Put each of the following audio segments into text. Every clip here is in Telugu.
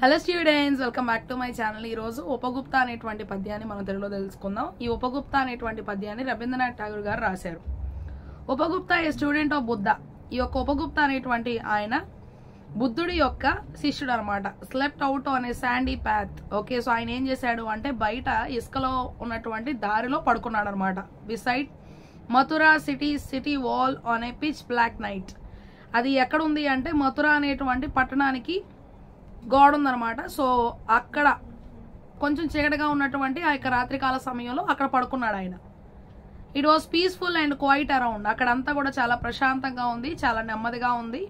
Hello students, welcome back to my channel. ఈ రోజు ఉపగుప్త అనేటువంటి పద్యాన్ని మనం తెలుగులో తెలుసుకుందాం. ఈ ఉపగుప్త అనేటువంటి పద్యాన్ని రవీంద్రనాథ్ ఠాగూర్ గారు రాశారు. ఉపగుప్త ఏ స్టూడెంట్ ఆఫ్ బుద్ధ. ఈ యొక్క ఉపగుప్త అనేటువంటి ఆయన బుద్ధుడి యొక్క శిష్యుడు అనమాట. Slept out on a Sandy path. Okay, so ఆయన ఏం చేశాడు అంటే బయట ఇసుకలో ఉన్నటువంటి దారిలో పడుకున్నాడు అనమాట. Beside Mathura city wall on a pitch black night. అది ఎక్కడ ఉంది అంటే మథురా అనేటువంటి పట్టణానికి గోడ ఉందనమాట. సో అక్కడ కొంచెం చీకటిగా ఉన్నటువంటి ఆ యొక్క రాత్రికాల సమయంలో అక్కడ పడుకున్నాడు ఆయన. It was peaceful and quiet around. అక్కడంతా కూడా చాలా ప్రశాంతంగా ఉంది, చాలా నెమ్మదిగా ఉంది.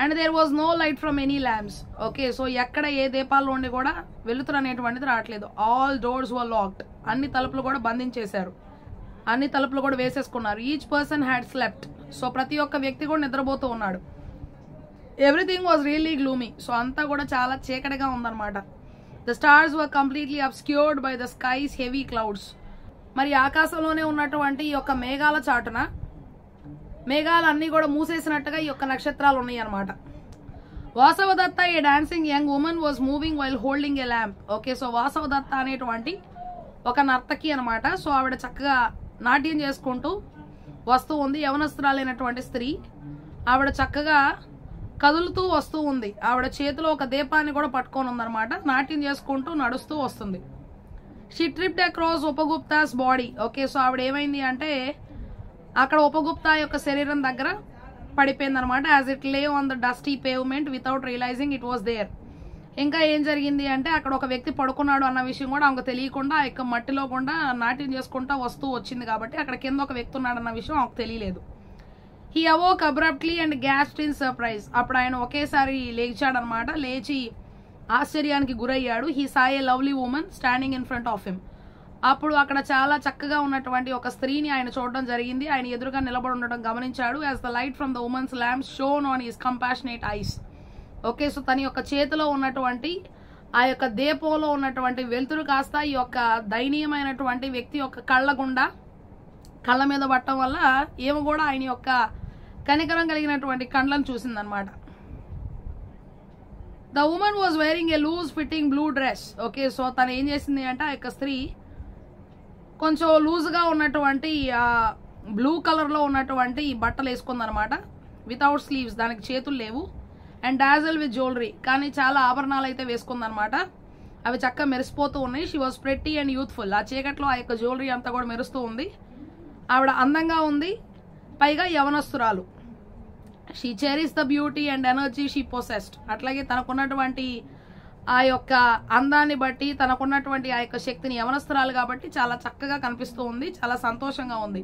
And there was no light from any lamps. Okay, so ఎక్కడ ఏ దీపాల నుండి కూడా వెలుతురు అనేటువంటిది రావట్లేదు. All doors were locked. అన్ని తలుపులు కూడా బంధించేశారు, అన్ని తలుపులు కూడా వేసేసుకున్నారు. Each person had slept. So ప్రతి ఒక్క వ్యక్తి కూడా నిద్రపోతూ ఉన్నాడు. Everything was really gloomy. So అంతా కూడా చాలా చీకటిగా ఉందన్నమాట. The stars were completely అబ్స్క్యూర్డ్ by the skies heavy clouds. మరి ఆకాశంలోనే ఉన్నటువంటి ఈ యొక్క మేఘాల చాటున మేఘాలన్నీ కూడా మూసేసినట్టుగా ఈ యొక్క నక్షత్రాలు ఉన్నాయి అనమాట. Vasavadatta a dancing young woman was moving while holding a lamp. Okay, so Vasavadatta అనేటువంటి ఒక నర్తకి అనమాట. సో ఆవిడ చక్కగా నాట్యం చేసుకుంటూ వస్తూ ఉంది. యవనస్తురాలైనటువంటి స్త్రీ. ఆవిడ చక్కగా కదులుతూ వస్తూ ఉంది. ఆవిడ చేతిలో ఒక దీపాన్ని కూడా పట్టుకొని ఉందన్నమాట. నాట్యం చేసుకుంటూ నడుస్తూ వస్తుంది. She tripped across Upagupta's body. Okay, so ఆవిడ ఏమైంది అంటే అక్కడ ఉపగుప్త యొక్క శరీరం దగ్గర పడిపోయింది అనమాట. As it lay on the dusty pavement without realising it was there. ఇంకా ఏం జరిగింది అంటే అక్కడ ఒక వ్యక్తి పడుకున్నాడు అన్న విషయం కూడా ఆమెకు తెలియకుండా ఆ యొక్క మట్టిలో కూడా నాట్యం చేసుకుంటూ వస్తూ వచ్చింది కాబట్టి అక్కడ కింద ఒక వ్యక్తి ఉన్నాడు అన్న విషయం ఆమెకు తెలియలేదు. He awoke abruptly and gasped in surprise. అప్పుడు ఆయన ఒకేసారి లేచాడనమాట. లేచి ఆశ్చర్యానికి గురయ్యాడు. He saw a lovely woman standing in front of him. అప్పుడు అక్కడ చాలా చక్కగా ఉన్నటువంటి ఒక స్త్రీని ఆయన చూడడం జరిగింది. ఆయన ఎదురుగా నిలబడి ఉండడం గమనించాడు. As the light from the women's lamp shown on his compassionate ice. Okay, so తన యొక్క చేతిలో ఉన్నటువంటి ఆ యొక్క దీపంలో ఉన్నటువంటి వెలుతురు కాస్త ఈ యొక్క దయనీయమైనటువంటి వ్యక్తి యొక్క కళ్ళ మీద పట్టడం వల్ల ఏమో కూడా ఆయన యొక్క కనికరం కలిగినటువంటి కండ్లను చూసిందనమాట. The woman was wearing a loose fitting blue dress. Okay, so తను ఏం చేసింది అంటే ఆ యొక్క స్త్రీ కొంచెం లూజ్గా ఉన్నటువంటి బ్లూ కలర్లో ఉన్నటువంటి బట్టలు వేసుకుందనమాట. వితౌట్ స్లీవ్స్, దానికి చేతులు లేవు. అండ్ డాజల్ విత్ జ్యువెలరీ, కానీ చాలా ఆభరణాలు అయితే వేసుకుందనమాట. అవి చక్కగా మెరిసిపోతూ ఉన్నాయి. She was pretty and youthful. ఆ చీకట్లో ఆ యొక్క జ్యువెలరీ అంతా కూడా మెరుస్తూ ఉంది. ఆవిడ అందంగా ఉంది, పైగా యవనస్తురాలు. She cherish the beauty and energy she possessed. అట్లాగే తనకున్నటువంటి ఆ యొక్క అందాన్ని బట్టి తనకున్నటువంటి ఆ యొక్క శక్తిని, యవనస్తురాలు కాబట్టి చాలా చక్కగా కనిపిస్తూ ఉంది, చాలా సంతోషంగా ఉంది.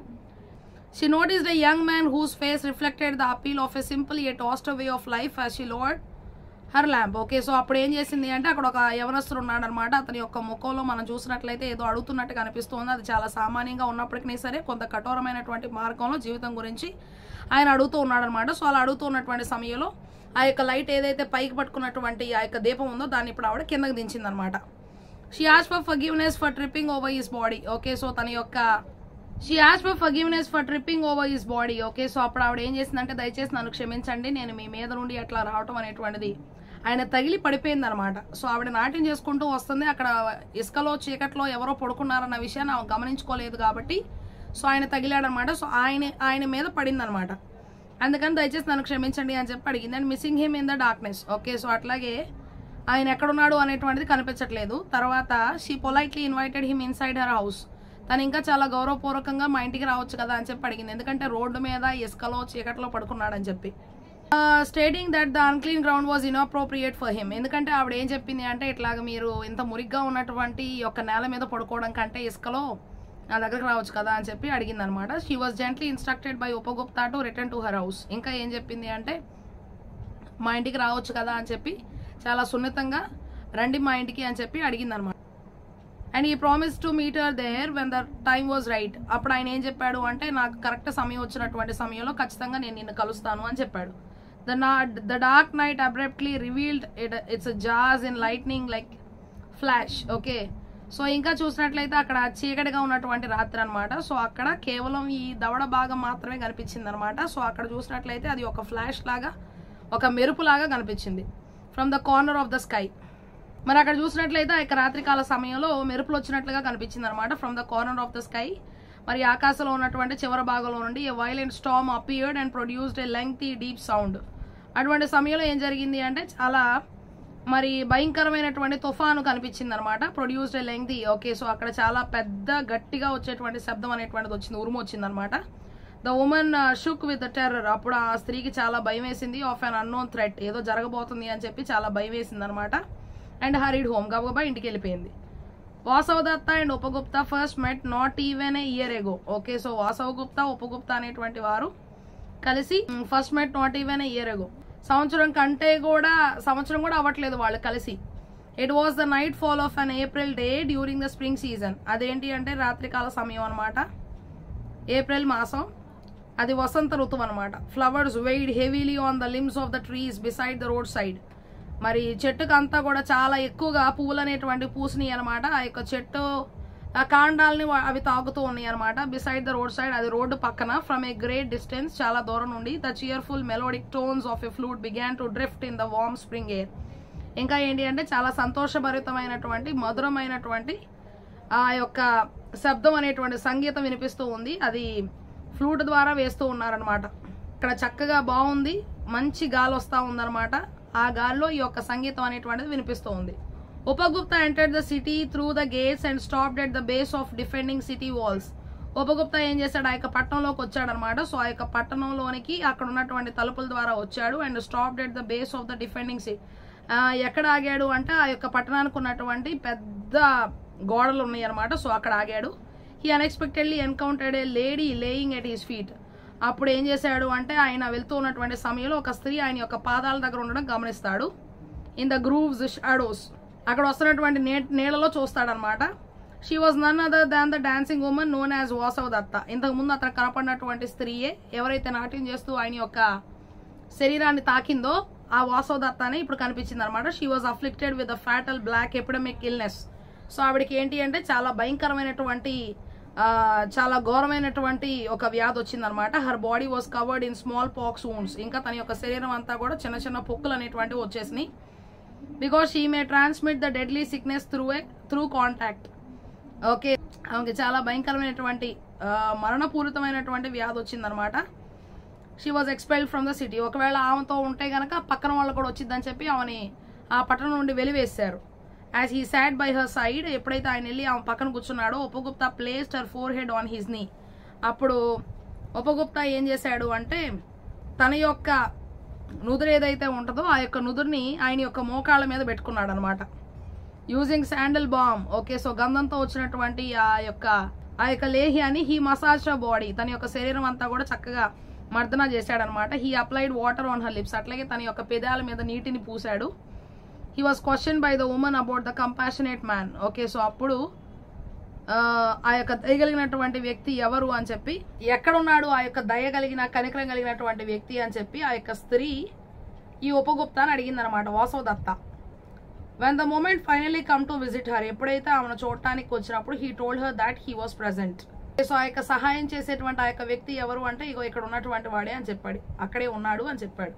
She noticed a young man whose face reflected the appeal of a simple yet austere way of life as she lowered her lamp. Okay, so అప్పుడు ఏం చేసింది అంటే అక్కడ ఒక యవనస్తుడు ఉన్నాడు అనమాట. అతని యొక్క ముఖంలో మనం చూసినట్లయితే ఏదో అడుగుతున్నట్టు కనిపిస్తుంది. అది చాలా సామాన్యంగా ఉన్నప్పటికీ సరే కొంత కఠోరమైనటువంటి మార్గంలో జీవితం గురించి ఆయన అడుగుతూ ఉన్నాడు అనమాట. సో అలా అడుగుతూ ఉన్నటువంటి సమయంలో ఆ యొక్క లైట్ ఏదైతే పైకి పట్టుకున్నటువంటి ఆ యొక్క దీపం ఉందో దాన్ని ఇప్పుడు ఆవిడ కిందకి దించింది అనమాట. She asked for forgiveness for tripping over his body. Okay, so తన యొక్క she asked for forgiveness for tripping over his body. Okay, so అప్పుడు ఆవిడ ఏం చేసిందంటే దయచేసి నన్ను క్షమించండి, నేను మీ మీద నుండి అట్లా రావటం అనేటువంటిది ఆయన తగిలి పడిపోయింది అనమాట. సో ఆవిడ నాట్యం చేసుకుంటూ వస్తుంది. అక్కడ ఇసుకలో చీకట్లో ఎవరో పడుకున్నారన్న విషయాన్ని ఆమె గమనించుకోలేదు కాబట్టి సో ఆయన తగిలాడనమాట. సో ఆయన మీద పడింది అనమాట. అందుకని దయచేసి నన్ను క్షమించండి అని చెప్పి అడిగింది. And missing him in the darkness. Okay, so అట్లాగే ఆయన ఎక్కడున్నాడు అనేటువంటిది కనిపించట్లేదు. తర్వాత she politely invited him inside her house. తను ఇంకా చాలా గౌరవపూర్వకంగా మా ఇంటికి రావచ్చు కదా అని చెప్పి అడిగింది. ఎందుకంటే రోడ్డు మీద ఇసుకలో చీకట్లో పడుకున్నాడని చెప్పి. Stating that the unclean ground was inappropriate for him. ఎందుకంటే ఆవిడ ఏం చెప్పింది అంటే ఇట్లాగ మీరు ఇంత మురిగ్గా ఉన్నటువంటి యొక్క నేల మీద పడుకోవడం కంటే ఇసుకలో నా దగ్గరకు రావచ్చు కదా అని చెప్పి అడిగింది అనమాట. She was gently instructed by Upagupta to return to her house. ఇంకా ఏం చెప్పింది అంటే మా ఇంటికి రావచ్చు కదా అని చెప్పి చాలా సున్నితంగా రండి మా ఇంటికి అని చెప్పి అడిగింది అనమాట. అండ్ ఈ promise to meet her there when the time was right. అప్పుడు ఆయన ఏం చెప్పాడు అంటే నాకు కరెక్ట్ సమయం వచ్చినటువంటి సమయంలో ఖచ్చితంగా నేను నిన్ను కలుస్తాను అని చెప్పాడు. The dark night abruptly revealed it's jazz in lightning like flash. Okay, so ఇంకా చూసినట్లయితే అక్కడ చీకటిగా ఉన్నటువంటి రాత్రి అనమాట. సో అక్కడ కేవలం ఈ దవడ భాగం మాత్రమే కనిపించింది అనమాట. సో అక్కడ చూసినట్లయితే అది ఒక ఫ్లాష్ లాగా, ఒక మెరుపు లాగా కనిపించింది. From the corner of the sky. మరి అక్కడ చూసినట్లయితే ఆ యొక్క రాత్రికాల సమయంలో మెరుపులు వచ్చినట్లుగా కనిపించింది అనమాట. From the corner of the sky, మరి ఆకాశంలో ఉన్నటువంటి చివరి భాగంలో నుండి a violent storm appeared and produced a lengthy deep sound. అటువంటి సమయంలో ఏం జరిగింది అంటే చాలా మరి భయంకరమైనటువంటి తుఫాను కనిపించింది అనమాట. Produced a lengthy, okay. So అక్కడ చాలా పెద్ద గట్టిగా వచ్చేటువంటి శబ్దం అనేటువంటిది వచ్చింది, ఉరుము వచ్చింది అనమాట. The women shook with the terror. అప్పుడు ఆ స్త్రీకి చాలా భయం వేసింది. ఆఫ్ అన్ అన్నోన్ థ్రెట్, ఏదో జరగబోతుంది అని చెప్పి చాలా భయం వేసింది అనమాట. అండ్ హరీడ్ హోమ్, గబగబా ఇంటికి వెళ్ళిపోయింది. Vasavadatta and Upagupta first met not even a year ago. Okay, so Vasavagupta Upagupta అనేటువంటి వారు కలిసి first met not even a year ago, సంవత్సరం కూడా అవ్వట్లేదు వాళ్ళు కలిసి. It was the nightfall of an April day during the spring season. అదేంటి అంటే రాత్రికాల సమయం అనమాట, ఏప్రిల్ మాసం, అది వసంత ఋతువు అనమాట. Flowers weighed heavily on the limbs of the trees beside the road side. మరి చెట్టుకు అంతా కూడా చాలా ఎక్కువగా పువ్వులు అనేటువంటి పూసినాయి అనమాట. ఆ యొక్క చెట్టు ఆ కాండాలని అవి తాగుతూ ఉన్నాయి అనమాట. బిసైడ్ ద రోడ్ సైడ్, అది రోడ్డు పక్కన. ఫ్రమ్ ఏ గ్రేట్ డిస్టెన్స్, చాలా దూరం నుండి, the cheerful melodic tones of a flute began to drift in the warm spring air. ఇంకా ఏంటి అంటే చాలా సంతోషభరితమైనటువంటి మధురమైనటువంటి ఆ యొక్క శబ్దం అనేటువంటి సంగీతం వినిపిస్తూ ఉంది. అది ఫ్లూట్ ద్వారా వేస్తూ ఉన్నారనమాట. ఇక్కడ చక్కగా బాగుంది, మంచి గాలి వస్తూ ఉందన్నమాట. ఆ గాలిలో ఈ యొక్క సంగీతం అనేటువంటిది వినిపిస్తూ ఉంది. Upagupta entered the city through the gates and stopped at the base of defending city walls. Upagupta ఏం చేశాడు, ఆ యొక్క పట్టణంలోకి వచ్చాడనమాట. సో ఆ యొక్క పట్టణంలోనికి అక్కడ ఉన్నటువంటి తలుపుల ద్వారా వచ్చాడు. And stopped at the base of the defending city. ఎక్కడ ఆగాడు అంటే ఆ యొక్క పట్టణానికి ఉన్నటువంటి పెద్ద గోడలు ఉన్నాయి అనమాట. సో అక్కడ ఆగాడు. He unexpectedly encountered A lady laying at his feet. అప్పుడు ఏం చేశాడు అంటే ఆయన వెళ్తూ ఉన్నటువంటి సమయంలో ఒక స్త్రీ ఆయన యొక్క పాదాల దగ్గర ఉండడం గమనిస్తాడు. ఇన్ ద గ్రూవ్స్ షాడోస్, అక్కడ వస్తున్నటువంటి నీళ్ళలో చూస్తాడనమాట. She was none other than the dancing woman known as Vasavadatta. ఇంతకు ముందు అతను కనపడినటువంటి స్త్రీయే, ఎవరైతే నాట్యం చేస్తూ ఆయన యొక్క శరీరాన్ని తాకిందో ఆ వాసవదత్తనే ఇప్పుడు కనిపించింది అనమాట. She was afflicted with the fatal black epidemic illness. So ఆవిడకి ఏంటి అంటే చాలా భయంకరమైనటువంటి చాలా ఘోరమైనటువంటి ఒక వ్యాధి వచ్చిందనమాట. Her body was covered in small pox wounds. ఇంకా తన యొక్క శరీరం అంతా కూడా చిన్న చిన్న పొక్కులు అనేటువంటివి వచ్చేసినాయి. Because she may transmit the deadly sickness through contact. Okay, ఆమెకి చాలా భయంకరమైనటువంటి మరణపూరితమైనటువంటి వ్యాధి వచ్చిందనమాట. She was expelled from the city. ఒకవేళ ఆమెతో ఉంటే గనక పక్కన వాళ్ళు కూడా వచ్చిందని చెప్పి ఆమెని ఆ పట్టణం నుండి వెలివేశారు. As he sat by her side, ఎప్పుడైతే ఆయన వెళ్ళి ఆమె పక్కన కూర్చున్నాడో Upagupta placed her forehead on his knee. అప్పుడు ఉపగుప్త ఏం చేశాడు అంటే తన యొక్క నుదురు ఏదైతే ఉంటుందో ఆ యొక్క నుదురుని ఆయన యొక్క మోకాళ్ళ మీద పెట్టుకున్నాడు అనమాట. Using sandal balm. Okay, so గంధంతో వచ్చినటువంటి ఆ యొక్క లేహ్యాన్ని హీ మసాజ్ బాడీ, తన యొక్క శరీరం అంతా కూడా చక్కగా మర్దన చేశాడనమాట. He applied water on her lips, అట్లాగే తన యొక్క పెదాల మీద నీటిని పూశాడు. He was question by the woman about the compassionate man. Okay, so అప్పుడు ఆ యొక్క దయగలిగినటువంటి వ్యక్తి ఎవరు అని చెప్పి, ఎక్కడున్నాడు ఆ యొక్క దయగలిగిన కనికరం కలిగినటువంటి వ్యక్తి అని చెప్పి ఆ యొక్క స్త్రీ ఈ ఉపగుప్త అని అడిగింది అనమాట, Vasavadatta. When the moment finally come to visit her, ఎప్పుడైతే ఆమెను చూడటానికి వచ్చినప్పుడు he told her that he was present. So ఆ యొక్క సహాయం చేసేటువంటి ఆ యొక్క వ్యక్తి ఎవరు అంటే ఇగో ఇక్కడ ఉన్నటువంటి వాడే అని చెప్పాడు, అక్కడే ఉన్నాడు అని చెప్పాడు.